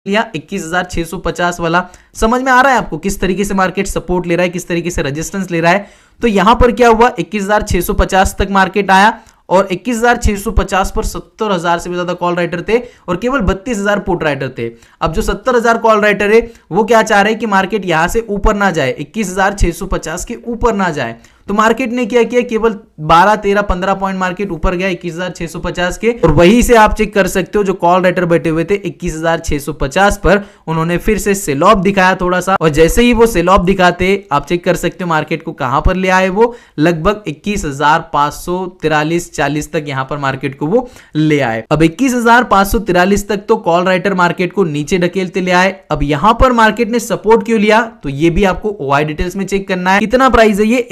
लिया 21,650 वाला। समझ में आ रहा है आपको किस तरीके से मार्केट सपोर्ट ले रहा है, किस तरीके से रेजिस्टेंस ले रहा है। तो यहां पर क्या हुआ, 21,650 तक मार्केट आया और 21,650 पर 70,000 से भी ज्यादा कॉल राइटर थे और केवल 32,000 पुट राइटर थे। अब जो 70,000 कॉल राइटर है वो क्या चाह रहे हैं कि मार्केट यहां से ऊपर ना जाए, 21,650 के ऊपर ना जाए। तो मार्केट ने क्या किया, केवल 12, 13, 15 पॉइंट मार्केट ऊपर गया 21,650 के, और वहीं से आप चेक कर सकते हो जो कॉल राइटर बैठे हुए थे 21,650 पर, उन्होंने फिर से सेल ऑफ दिखाया थोड़ा सा, और जैसे ही वो सेल ऑफ दिखाते आप चेक कर सकते हो मार्केट को कहां पर ले आए, वो लगभग 21,543-40 तक यहां पर मार्केट को वो ले आए। अब 21,543 तक तो कॉल राइटर मार्केट को नीचे ढकेलते ले आए। अब यहां पर मार्केट ने सपोर्ट क्यों लिया, तो ये भी आपको ओआई डिटेल्स में चेक करना है। कितना प्राइस है ये,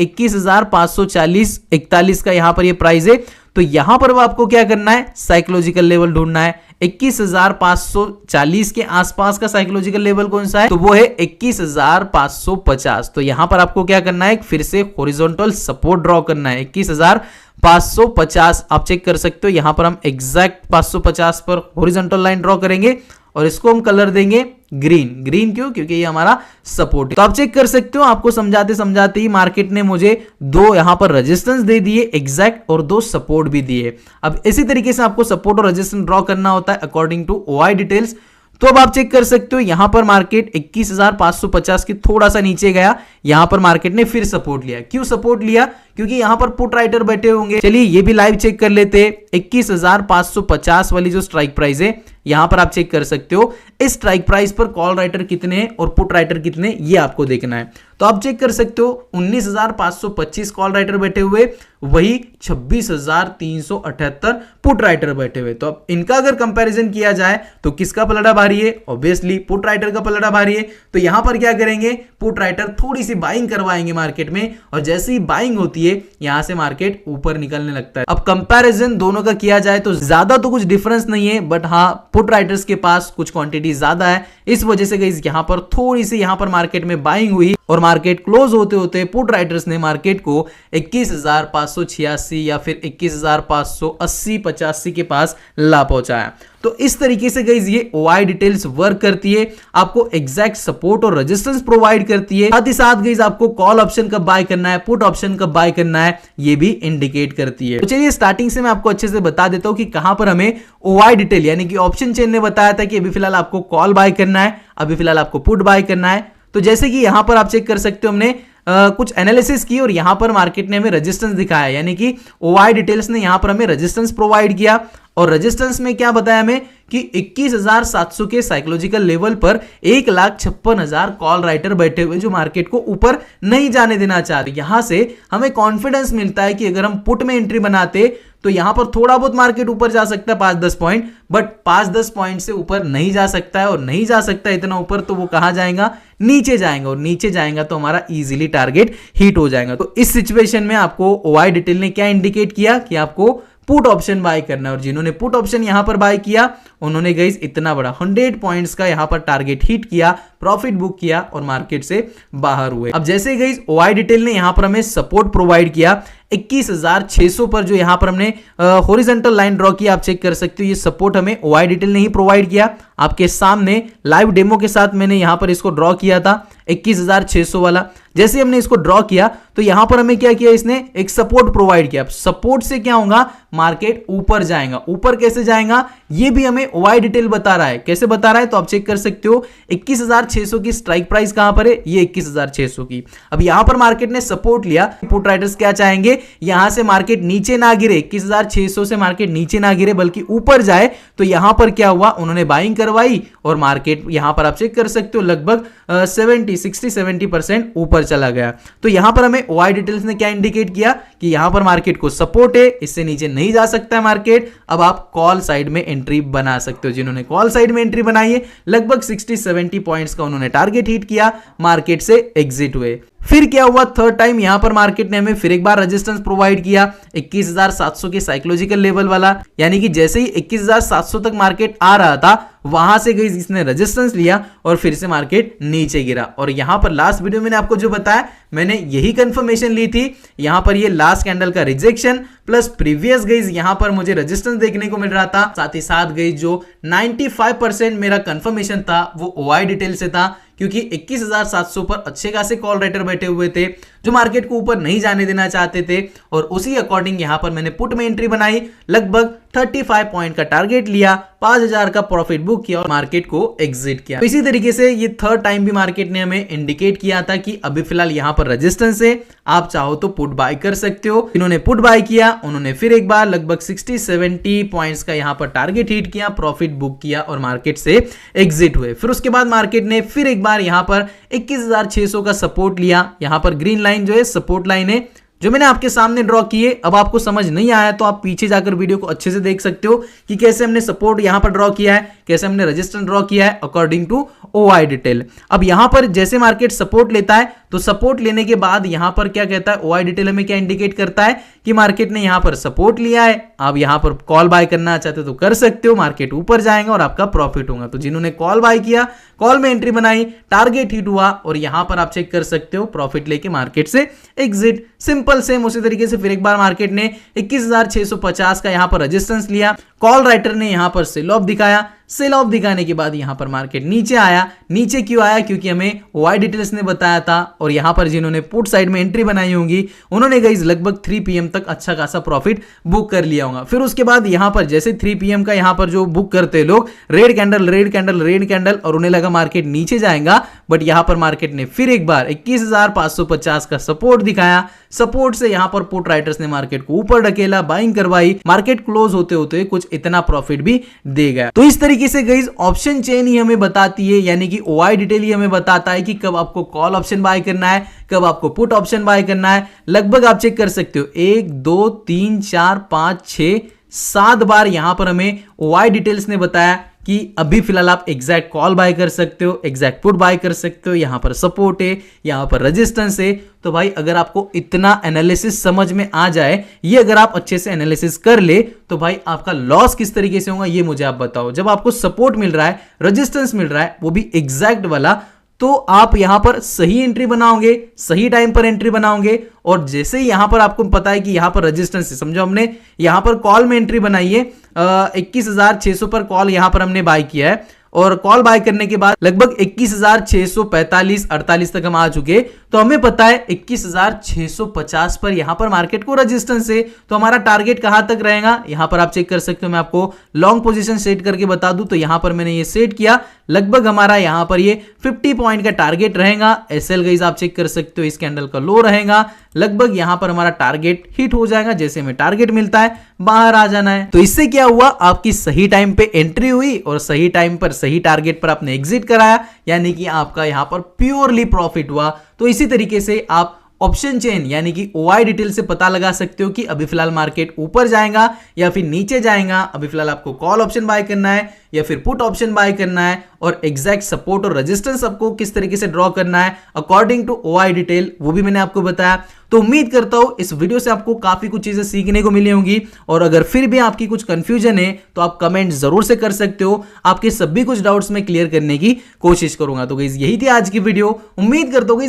21,540-41 का यहां पर ये प्राइस है। तो यहां पर आपको क्या करना है, साइकोलॉजिकल लेवल ढूंढना है। 21,540 के आसपास का साइकोलॉजिकल लेवल कौन सा है, तो वो है 21,550। तो यहां पर आपको क्या करना है, फिर से हॉरिजॉन्टल सपोर्ट ड्रॉ करना है 21,550। आप चेक कर सकते हो यहां पर हम एग्जैक्ट 550 पर हॉरिजॉन्टल लाइन ड्रॉ करेंगे और इसको हम कलर देंगे ग्रीन। ग्रीन क्यों, क्योंकि ये हमारा सपोर्ट है। तो आप चेक कर सकते हो, आपको समझाते समझाते ही मार्केट ने मुझे 2 यहां पर रेजिस्टेंस दे दिए एग्जैक्ट और 2 सपोर्ट भी दिए। अब इसी तरीके से आपको सपोर्ट और रेजिस्टेंस ड्रॉ करना होता है अकॉर्डिंग टू ओआई डिटेल्स। तो अब आप चेक कर सकते हो यहां पर मार्केट 21,550 के थोड़ा सा नीचे गया, यहां पर मार्केट ने फिर सपोर्ट लिया। क्यों सपोर्ट लिया, क्योंकि यहां पर पुट राइटर बैठे होंगे। चलिए ये भी लाइव चेक कर लेते हैं। 21,550 वाली जो स्ट्राइक प्राइस है, यहां पर आप चेक कर सकते हो इस स्ट्राइक प्राइस पर कॉल राइटर कितने हैं और पुट राइटर कितने, ये आपको देखना है। तो आप चेक कर सकते हो 19,525 कॉल राइटर बैठे हुए, वही 26,378 पुट राइटर बैठे हुए। तो अब इनका अगर कंपैरिजन किया जाए तो किसका पलड़ा भारी है, ऑब्वियसली पुट राइटर का पलड़ा भारी है। तो यहां पर क्या करेंगे, पुट राइटर थोड़ी सी बाइंग करवाएंगे मार्केट में, और जैसे ही बाइंग होती है यहां से मार्केट ऊपर निकलने लगता है। अब कंपैरिजन दोनों का किया जाए तो ज्यादा तो कुछ डिफरेंस नहीं है, बट हाँ पुट राइटर्स के पास कुछ क्वांटिटी ज्यादा है, इस वजह से गाइस यहां पर थोड़ी सी यहां पर मार्केट में बाइंग हुई और मार्केट क्लोज होते होते पुट राइटर्स ने मार्केट को 21,586 या फिर 21,580-85 के पास ला पहुंचाया। तो इस तरीके से गाइस ये ओआई डिटेल्स वर्क करती है, आपको एग्जैक्ट सपोर्ट और रेजिस्टेंस प्रोवाइड करती है। साथ ही साथ गाइस आपको कॉल ऑप्शन कब बाय करना है, पुट ऑप्शन कब बाय करना है, ये भी इंडिकेट करती है। तो चलिए स्टार्टिंग से मैं आपको अच्छे से बता देता हूं कि कहां पर हमें ओआई डिटेल यानी कि ऑप्शन चेन ने बताया था कि अभी फिलहाल आपको कॉल बाय करना है, अभी फिलहाल आपको पुट बाय करना है। तो जैसे कि यहां पर आप चेक कर सकते हो हमने कुछ एनालिसिस की और यहां पर मार्केट ने हमें रेजिस्टेंस दिखाया, यानी कि ओआई डिटेल्स ने यहां पर हमें रेजिस्टेंस प्रोवाइड किया। और रेजिस्टेंस में क्या बताया हमें कि 21,700 के साइकोलॉजिकल लेवल पर 1,56,000 कॉल राइटर बैठे हुए जो मार्केट को ऊपर नहीं जाने देना चाहते। यहां से हमें कॉन्फिडेंस मिलता है कि अगर हम पुट में एंट्री बनाते तो यहां पर थोड़ा बहुत मार्केट ऊपर जा सकता है 5-10 पॉइंट, बट 5-10 पॉइंट से ऊपर नहीं जा सकता है, और नहीं जा सकता इतना ऊपर तो वो कहां जाएगा, नीचे जाएगा, और नीचे जाएगा तो हमारा इजीली टारगेट हिट हो जाएगा। तो इस सिचुएशन में आपको ओआई डिटेल ने क्या इंडिकेट किया कि आपको पुट ऑप्शन बाय करना है, और जिन्होंने पुट ऑप्शन यहां पर बाय किया उन्होंने गाइस इतना बड़ा 100 पॉइंट्स का यहां पर टारगेट हिट किया, प्रॉफिट बुक किया और मार्केट से बाहर हुए। अब जैसे गाइस ओआई डिटेल ने यहां पर हमें सपोर्ट प्रोवाइड किया 21,600 पर, जो यहां पर हमने हॉरिजॉन्टल लाइन ड्रॉ किया, आप चेक कर सकते हो ये सपोर्ट हमें ओआई डिटेल ने ही प्रोवाइड किया। आपके सामने लाइव डेमो के साथ मैंने यहां पर इसको ड्रॉ किया था 21,600 वाला। जैसे हमने इसको ड्रॉ किया तो यहां पर हमें क्या किया, इसने एक सपोर्ट प्रोवाइड किया। सपोर्ट से क्या होगा, मार्केट ऊपर जाएगा। ऊपर कैसे जाएगा ये भी हमें ओआई डिटेल बता रहा है। कैसे बता रहा है, तो आप चेक कर सकते हो 21,600 की स्ट्राइक प्राइस कहां पर है, ये 21,600 की। अब यहां पर मार्केट ने सपोर्ट लिया, पुट राइटर्स क्या चाहेंगे, यहां से मार्केट नीचे ना गिरे, 21,600 से मार्केट नीचे ना गिरे बल्कि ऊपर जाए। तो यहां पर क्या हुआ, उन्होंने बाइंग करवाई और मार्केट यहां पर आप चेक कर सकते हो लगभग 60-70% ऊपर चला गया। तो यहां पर हमें ओआई डिटेल्स ने क्या इंडिकेट किया कि यहां पर मार्केट को सपोर्ट है, इससे नीचे नहीं जा सकता है मार्केट। अब आप कॉल साइड में एंट्री बना सकते हो। जिन्होंने कॉल साइड में एंट्री बनाई है लगभग 60-70 पॉइंट्स का उन्होंने टारगेट हिट किया, मार्केट से एग्जिट हुए। फिर क्या हुआ, थर्ड टाइम यहां पर मार्केट ने हमें फिर एक बार रेजिस्टेंस प्रोवाइड किया 21,700 के साइकोलॉजिकल लेवल वाला, यानी कि जैसे ही 21,700 तक मार्केट आ रहा था वहां से गई इसने रेजिस्टेंस लिया और फिर से मार्केट नीचे गिरा। और यहां पर लास्ट वीडियो मैंने आपको जो बताया मैंने यही कंफर्मेशन ली थी। यहां पर ये लास्ट कैंडल का रिजेक्शन प्लस प्रीवियस गई यहां पर मुझे रेजिस्टेंस देखने को मिल रहा था, साथ ही साथ गई जो 95% मेरा कंफर्मेशन था वो OI डिटेल से था, क्योंकि 21,700 पर अच्छे खासे कॉल राइटर बैठे हुए थे जो मार्केट को ऊपर नहीं जाने देना चाहते थे। और उसी अकॉर्डिंग यहां पर मैंने पुट में एंट्री बनाई, लगभग 35 पॉइंट का टारगेट लिया, 5,000 का प्रॉफिट बुक किया और मार्केट को एग्जिट किया। तो इसी तरीके से ये थर्ड टाइम भी मार्केट ने हमें इंडिकेट किया था कि अभी फिलहाल यहां पर रेजिस्टेंस है, आप चाहो तो पुट बाय कर सकते हो। इन्होंने पुट बाय किया, उन्होंने फिर एक बार लगभग 60-70 पॉइंट्स का यहां पर टारगेट हिट किया, प्रॉफिट बुक किया और मार्केट से एग्जिट हुए। फिर उसके बाद मार्केट ने फिर एक बार यहां पर 21,600 का सपोर्ट लिया। यहां पर ग्रीन लाइन जो है सपोर्ट लाइन है जो मैंने आपके सामने ड्रॉ की है। अब आपको समझ नहीं आया तो आप पीछे जाकर वीडियो को अच्छे से देख सकते हो कि कैसे हमने सपोर्ट यहां पर ड्रॉ किया है, कैसे हमने रेजिस्टेंस ड्रॉ किया है अकॉर्डिंग टू OI डिटेल। अब यहां पर जैसे मार्केट सपोर्ट लेता है तो सपोर्ट लेने के बाद यहां पर क्या कहता है, OI डिटेल हमें क्या इंडिकेट करता है कि मार्केट ने यहां पर सपोर्ट लिया है, आप यहां पर कॉल बाय करना चाहते हो तो कर सकते हो, मार्केट ऊपर जाएगा और आपका प्रॉफिट होगा। तो जिन्होंने कॉल बाय किया, कॉल में एंट्री बनाई, टारगेट हिट हुआ और यहां पर आप चेक कर सकते हो प्रॉफिट लेके मार्केट से एग्जिट। सिंपल सेम उसी तरीके से फिर एक बार मार्केट ने 21,650 का यहां पर रेजिस्टेंस लिया, कॉल राइटर ने यहां पर सेल ऑफ दिखाया, सेल ऑफ दिखाने के बाद यहां पर मार्केट नीचे आया। नीचे क्यों आया, क्योंकि हमें OI डिटेल्स ने बताया था और यहां पर जिन्होंने पुट साइड में एंट्री बनाई होंगी उन्होंने गाइस लगभग 3 PM तक अच्छा खासा प्रॉफिट बुक कर लिया होगा। फिर उसके बाद यहां पर जैसे 3 PM का यहां पर जो बुक करते लोग red candle red candle red candle और उन्हें लगा मार्केट नीचे जाएगा, बट यहां पर मार्केट ने फिर एक बार 21,550 का सपोर्ट दिखाया। सपोर्ट से यहां पर पुट राइटर्स ने मार्केट को ऊपर ढकेला, बाइंग करवाई, मार्केट क्लोज होते होते कुछ इतना प्रॉफिट भी दे गया। तो इस तरीके से गाइस ऑप्शन चेन ही हमें बताती है, यानी कि OI डिटेल ही हमें बताता है कि कब आपको कॉल ऑप्शन बाय करना है, कब आपको पुट ऑप्शन बाय करना है। लगभग आप चेक कर सकते हो 1 2 3 4 5 6 7 बार यहां पर हमें OI डिटेल्स ने बताया कि अभी फिलहाल आप एग्जैक्ट कॉल बाय कर सकते हो, एग्जैक्ट पुट बाय कर सकते हो, यहां पर सपोर्ट है, यहां पर रेजिस्टेंस है। तो भाई अगर आपको इतना एनालिसिस समझ में आ जाए, ये अगर आप अच्छे से एनालिसिस कर ले तो भाई आपका लॉस किस तरीके से होगा ये मुझे आप बताओ। जब आपको सपोर्ट मिल रहा है, रेजिस्टेंस मिल रहा है, वो भी एग्जैक्ट वाला, तो आप यहां पर सही एंट्री बनाओगे, सही टाइम पर एंट्री बनाओगे। और जैसे ही यहां पर आपको पता है कि यहां पर रेजिस्टेंस है, समझो हमने यहां पर कॉल में एंट्री बनाई है, 21,600 पर कॉल यहां पर हमने बाय किया है और कॉल बाय करने के बाद लगभग 21,645-48 तक हम आ चुके। तो हमें पता है 21,650 पर यहां पर मार्केट को रेजिस्टेंस है, तो हमारा टारगेट कहां तक रहेगा यहां पर आप चेक कर सकते हो। मैं आपको लॉन्ग पोजीशन सेट करके बता दूं तो यहां पर मैंने ये सेट किया, लगभग हमारा यहां पर ये 50 पॉइंट का टारगेट रहेगा। SL गाइस आप चेक कर सकते हो, इस कैंडल का लो रहेगा, लगभग यहां पर हमारा टारगेट हिट हो जाएगा। जैसे हमें टारगेट मिलता है बाहर आ जाना है। तो इससे क्या हुआ, आपकी सही टाइम पे एंट्री हुई और सही टाइम पर सही टारगेट पर आपने एग्जिट कराया, यानी कि आपका यहां पर प्योरली प्रॉफिट हुआ। तो इसी तरीके से आप ऑप्शन चेन यानी कि OI डिटेल से पता लगा सकते हो कि अभी फिलहाल मार्केट ऊपर जाएगा या फिर नीचे जाएगा, अभी फिलहाल आपको कॉल ऑप्शन बाय करना है या फिर पुट ऑप्शन बाय करना है, और एग्जैक्ट सपोर्ट और रेजिस्टेंस आपको किस तरीके से ड्रॉ करना है अकॉर्डिंग टू OI डिटेल, वो भी मैंने आपको बताया। तो उम्मीद करता हूं इस वीडियो से आपको काफी कुछ चीजें सीखने को मिली होंगी, और अगर फिर भी आपकी कुछ कंफ्यूजन है तो आप कमेंट जरूर से कर सकते हो, आपके सभी कुछ डाउट्स में क्लियर करने की कोशिश करूंगा। तो गाइस यही थी आज की वीडियो, उम्मीद करता हूं